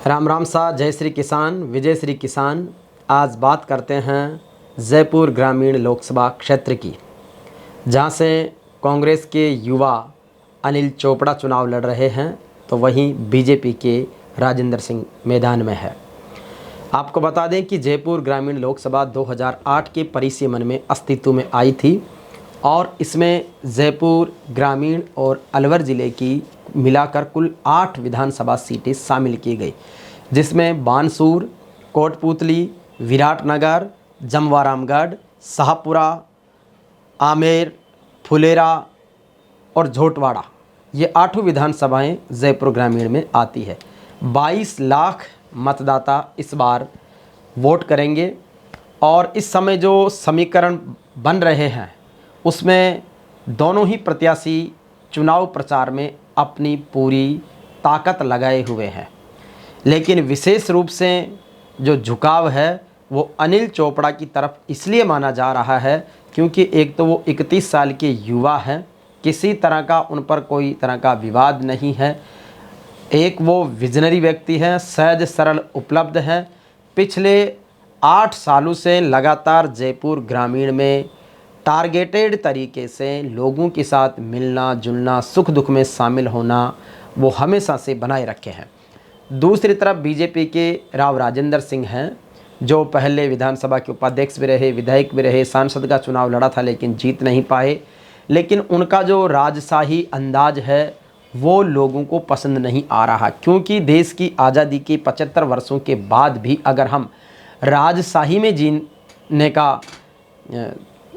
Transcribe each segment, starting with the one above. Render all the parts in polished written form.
राम राम सा, जय श्री किसान, विजय श्री किसान। आज बात करते हैं जयपुर ग्रामीण लोकसभा क्षेत्र की, जहां से कांग्रेस के युवा अनिल चोपड़ा चुनाव लड़ रहे हैं, तो वहीं बीजेपी के राजेंद्र सिंह मैदान में है। आपको बता दें कि जयपुर ग्रामीण लोकसभा 2008 के परिसीमन में अस्तित्व में आई थी और इसमें जयपुर ग्रामीण और अलवर ज़िले की मिलाकर कुल 8 विधानसभा सीटें शामिल की गई, जिसमें बानसूर, कोटपूतली, विराटनगर, जमवारामगढ़, शाहपुरा, आमेर, फुलेरा और झोटवाड़ा, ये 8 विधानसभाएं जयपुर ग्रामीण में आती है। 22 लाख मतदाता इस बार वोट करेंगे और इस समय जो समीकरण बन रहे हैं उसमें दोनों ही प्रत्याशी चुनाव प्रचार में अपनी पूरी ताकत लगाए हुए हैं, लेकिन विशेष रूप से जो झुकाव है वो अनिल चोपड़ा की तरफ इसलिए माना जा रहा है क्योंकि एक तो वो 31 साल के युवा हैं, किसी तरह का उन पर कोई तरह का विवाद नहीं है। एक वो विजनरी व्यक्ति हैं, सहज सरल उपलब्ध हैं। पिछले 8 सालों से लगातार जयपुर ग्रामीण में टारगेटेड तरीके से लोगों के साथ मिलना जुलना, सुख दुख में शामिल होना वो हमेशा से बनाए रखे हैं। दूसरी तरफ बीजेपी के राव राजेंद्र सिंह हैं, जो पहले विधानसभा के उपाध्यक्ष भी रहे, विधायक भी रहे, सांसद का चुनाव लड़ा था लेकिन जीत नहीं पाए। लेकिन उनका जो राजशाही अंदाज है वो लोगों को पसंद नहीं आ रहा, क्योंकि देश की आज़ादी के 75 वर्षों के बाद भी अगर हम राजशाही में जीने का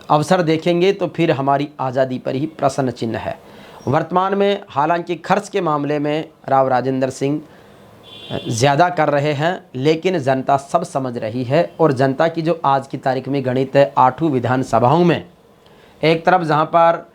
अवसर देखेंगे तो फिर हमारी आज़ादी पर ही प्रश्न चिन्ह है। वर्तमान में हालांकि खर्च के मामले में राव राजेंद्र सिंह ज़्यादा कर रहे हैं, लेकिन जनता सब समझ रही है। और जनता की जो आज की तारीख में गणित है 8 विधानसभाओं में, एक तरफ जहां पर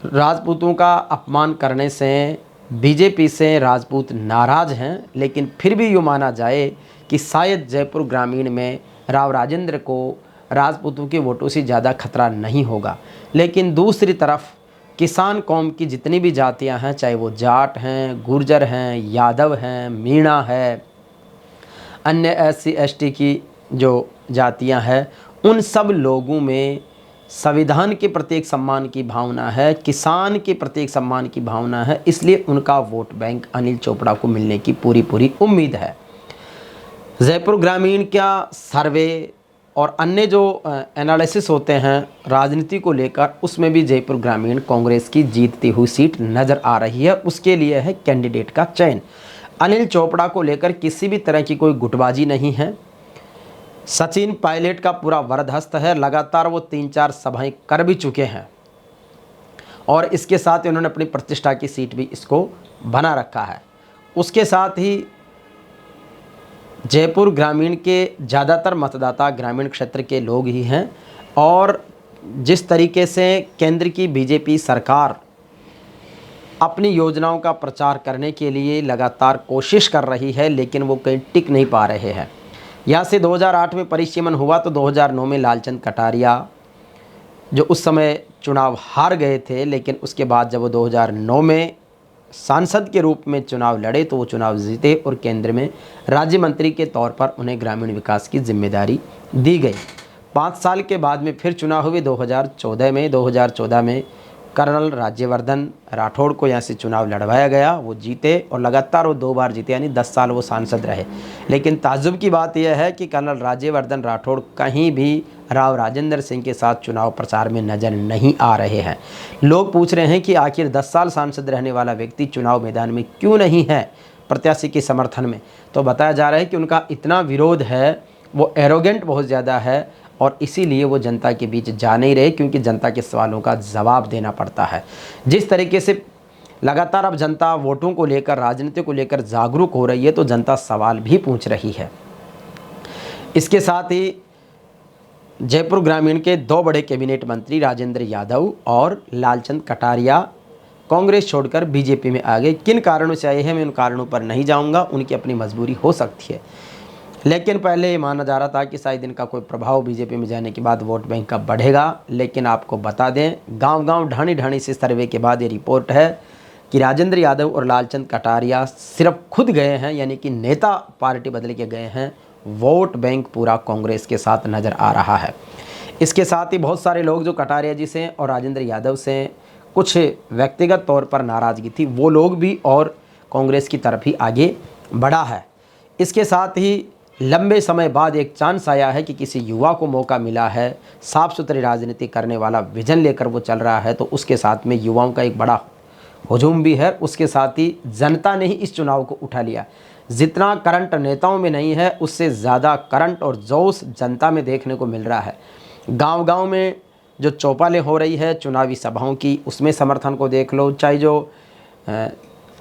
राजपूतों का अपमान करने से बीजेपी से राजपूत नाराज़ हैं, लेकिन फिर भी यूँ माना जाए कि शायद जयपुर ग्रामीण में राव राजेंद्र को राजपूतों के वोटों से ज़्यादा खतरा नहीं होगा। लेकिन दूसरी तरफ किसान कौम की जितनी भी जातियां हैं, चाहे वो जाट हैं, गुर्जर हैं, यादव हैं, मीणा है, अन्य SC ST की जो जातियां हैं, उन सब लोगों में संविधान के प्रति एक सम्मान की भावना है, किसान के प्रति एक सम्मान की भावना है। इसलिए उनका वोट बैंक अनिल चोपड़ा को मिलने की पूरी उम्मीद है। जयपुर ग्रामीण का सर्वे और अन्य जो एनालिसिस होते हैं राजनीति को लेकर, उसमें भी जयपुर ग्रामीण कांग्रेस की जीतती हुई सीट नज़र आ रही है। उसके लिए है कैंडिडेट का चयन। अनिल चोपड़ा को लेकर किसी भी तरह की कोई गुटबाजी नहीं है। सचिन पायलट का पूरा वरदहस्त है, लगातार वो 3-4 सभाएं कर भी चुके हैं और इसके साथ ही उन्होंने अपनी प्रतिष्ठा की सीट भी इसको बना रखा है। उसके साथ ही जयपुर ग्रामीण के ज़्यादातर मतदाता ग्रामीण क्षेत्र के लोग ही हैं और जिस तरीके से केंद्र की बीजेपी सरकार अपनी योजनाओं का प्रचार करने के लिए लगातार कोशिश कर रही है, लेकिन वो कहीं टिक नहीं पा रहे हैं। यहाँ से 2008 में परिसीमन हुआ तो 2009 में लालचंद कटारिया, जो उस समय चुनाव हार गए थे, लेकिन उसके बाद जब वो 2009 में सांसद के रूप में चुनाव लड़े तो वो चुनाव जीते और केंद्र में राज्य मंत्री के तौर पर उन्हें ग्रामीण विकास की जिम्मेदारी दी गई। 5 साल के बाद में फिर चुनाव हुए 2014 में कर्नल राज्यवर्धन राठौड़ को यहाँ से चुनाव लड़वाया गया, वो जीते और लगातार वो 2 बार जीते, यानी 10 साल वो सांसद रहे। लेकिन ताज्जुब की बात यह है कि कर्नल राज्यवर्धन राठौड़ कहीं भी राव राजेंद्र सिंह के साथ चुनाव प्रचार में नज़र नहीं आ रहे हैं। लोग पूछ रहे हैं कि आखिर 10 साल सांसद रहने वाला व्यक्ति चुनाव मैदान में क्यों नहीं है प्रत्याशी के समर्थन में। तो बताया जा रहा है कि उनका इतना विरोध है, वो एरोगेंट बहुत ज़्यादा है और इसीलिए वो जनता के बीच जा नहीं रहे, क्योंकि जनता के सवालों का जवाब देना पड़ता है। जिस तरीके से लगातार अब जनता वोटों को लेकर, राजनीति को लेकर जागरूक हो रही है, तो जनता सवाल भी पूछ रही है। इसके साथ ही जयपुर ग्रामीण के 2 बड़े कैबिनेट मंत्री राजेंद्र यादव और लालचंद कटारिया कांग्रेस छोड़कर बीजेपी में आ गए। किन कारणों से आए हैं मैं उन कारणों पर नहीं जाऊंगा, उनकी अपनी मजबूरी हो सकती है। लेकिन पहले ये माना जा रहा था कि शायद इनका कोई प्रभाव बीजेपी में जाने के बाद वोट बैंक का बढ़ेगा। लेकिन आपको बता दें, गांव-गांव ढाणी-ढाणी से सर्वे के बाद ये रिपोर्ट है कि राजेंद्र यादव और लालचंद कटारिया सिर्फ खुद गए हैं, यानी कि नेता पार्टी बदल के गए हैं, वोट बैंक पूरा कांग्रेस के साथ नज़र आ रहा है। इसके साथ ही बहुत सारे लोग जो कटारिया जी से और राजेंद्र यादव से कुछ व्यक्तिगत तौर पर नाराज़गी थी, वो लोग भी और कांग्रेस की तरफ ही आगे बढ़ा है। इसके साथ ही लंबे समय बाद एक चांस आया है कि किसी युवा को मौका मिला है, साफ़ सुथरी राजनीति करने वाला विजन लेकर वो चल रहा है, तो उसके साथ में युवाओं का एक बड़ा हुजूम भी है। उसके साथ ही जनता ने ही इस चुनाव को उठा लिया। जितना करंट नेताओं में नहीं है, उससे ज़्यादा करंट और जोश जनता में देखने को मिल रहा है। गांव-गांव में जो चौपालें हो रही है चुनावी सभाओं की, उसमें समर्थन को देख लो, चाहे जो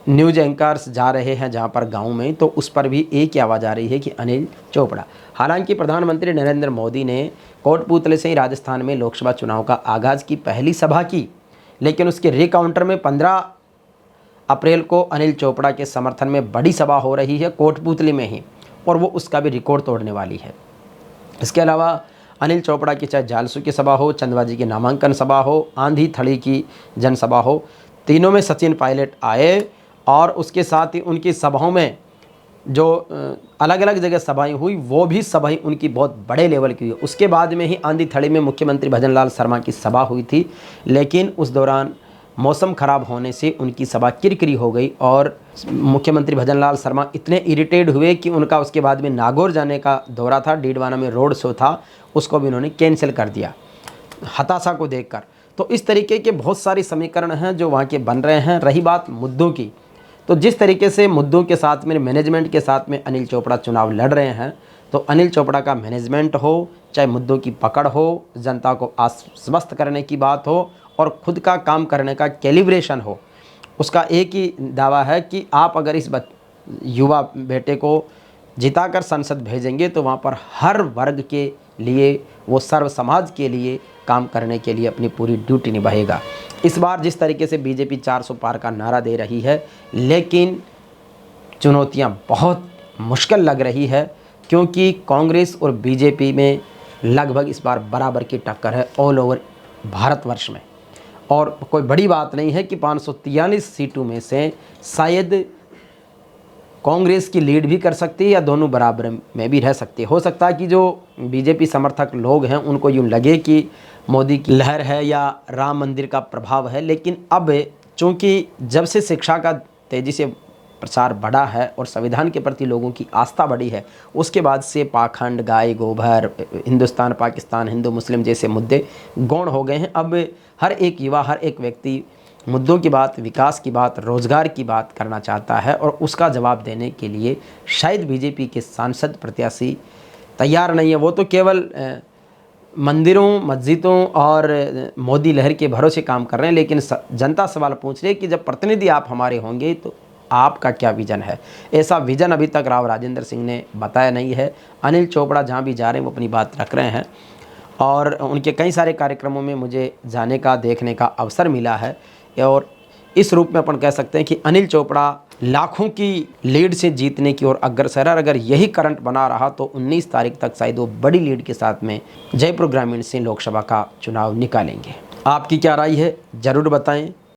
न्यूज़ एंकर्स जा रहे हैं जहां पर गांव में, तो उस पर भी एक ही आवाज़ आ रही है कि अनिल चोपड़ा। हालांकि प्रधानमंत्री नरेंद्र मोदी ने कोटपुतले से ही राजस्थान में लोकसभा चुनाव का आगाज़ की पहली सभा की, लेकिन उसके रिकाउंटर में 15 अप्रैल को अनिल चोपड़ा के समर्थन में बड़ी सभा हो रही है कोटपुतली में ही, और वो उसका भी रिकॉर्ड तोड़ने वाली है। इसके अलावा अनिल चोपड़ा की चाहे जालसू की सभा हो, चंदबाजी की नामांकन सभा हो, आंधी थड़ी की जनसभा हो, तीनों में सचिन पायलट आए, और उसके साथ ही उनकी सभाओं में जो अलग अलग जगह सभाएं हुई, वो भी सभाएं उनकी बहुत बड़े लेवल की हुई। उसके बाद में ही आंधी थड़ी में मुख्यमंत्री भजनलाल शर्मा की सभा हुई थी, लेकिन उस दौरान मौसम ख़राब होने से उनकी सभा किरकिरी हो गई और मुख्यमंत्री भजनलाल शर्मा इतने इरिटेट हुए कि उनका उसके बाद में नागौर जाने का दौरा था, डीडवाना में रोड शो था, उसको भी उन्होंने कैंसिल कर दिया हताशा को देखकर। तो इस तरीके के बहुत सारे समीकरण हैं जो वहाँ के बन रहे हैं। रही बात मुद्दों की, तो जिस तरीके से मुद्दों के साथ में मैनेजमेंट के साथ में अनिल चोपड़ा चुनाव लड़ रहे हैं, तो अनिल चोपड़ा का मैनेजमेंट हो, चाहे मुद्दों की पकड़ हो, जनता को आश्वस्त करने की बात हो और खुद का काम करने का कैलिब्रेशन हो, उसका एक ही दावा है कि आप अगर इस युवा बेटे को जिताकर संसद भेजेंगे तो वहाँ पर हर वर्ग के लिए, वो सर्व समाज के लिए काम करने के लिए अपनी पूरी ड्यूटी निभाएगा। इस बार जिस तरीके से बीजेपी 400 पार का नारा दे रही है, लेकिन चुनौतियां बहुत मुश्किल लग रही है, क्योंकि कांग्रेस और बीजेपी में लगभग इस बार बराबर की टक्कर है ऑल ओवर भारतवर्ष में। और कोई बड़ी बात नहीं है कि 543 सीटों में से शायद कांग्रेस की लीड भी कर सकती है या दोनों बराबर में भी रह सकती है। हो सकता है कि जो बीजेपी समर्थक लोग हैं उनको यूँ लगे कि मोदी की लहर है या राम मंदिर का प्रभाव है, लेकिन अब चूँकि जब से शिक्षा का तेज़ी से प्रसार बढ़ा है और संविधान के प्रति लोगों की आस्था बढ़ी है, उसके बाद से पाखंड, गाय गोबर, हिंदुस्तान पाकिस्तान, हिंदू मुस्लिम जैसे मुद्दे गौण हो गए हैं। अब हर एक युवा, हर एक व्यक्ति मुद्दों की बात, विकास की बात, रोज़गार की बात करना चाहता है, और उसका जवाब देने के लिए शायद बीजेपी के सांसद प्रत्याशी तैयार नहीं है। वो तो केवल मंदिरों, मस्जिदों और मोदी लहर के भरोसे काम कर रहे हैं, लेकिन जनता सवाल पूछ रही है कि जब प्रतिनिधि आप हमारे होंगे तो आपका क्या विज़न है। ऐसा विज़न अभी तक राव राजेंद्र सिंह ने बताया नहीं है। अनिल चोपड़ा जहाँ भी जा रहे हैं वो अपनी बात रख रहे हैं, और उनके कई सारे कार्यक्रमों में मुझे जाने का, देखने का अवसर मिला है, और इस रूप में अपन कह सकते हैं कि अनिल चोपड़ा लाखों की लीड से जीतने की ओर अग्रसर है। अगर यही करंट बना रहा तो 19 तारीख तक शायद वो बड़ी लीड के साथ में जयपुर ग्रामीण से लोकसभा का चुनाव निकालेंगे। आपकी क्या राय है ज़रूर बताएं।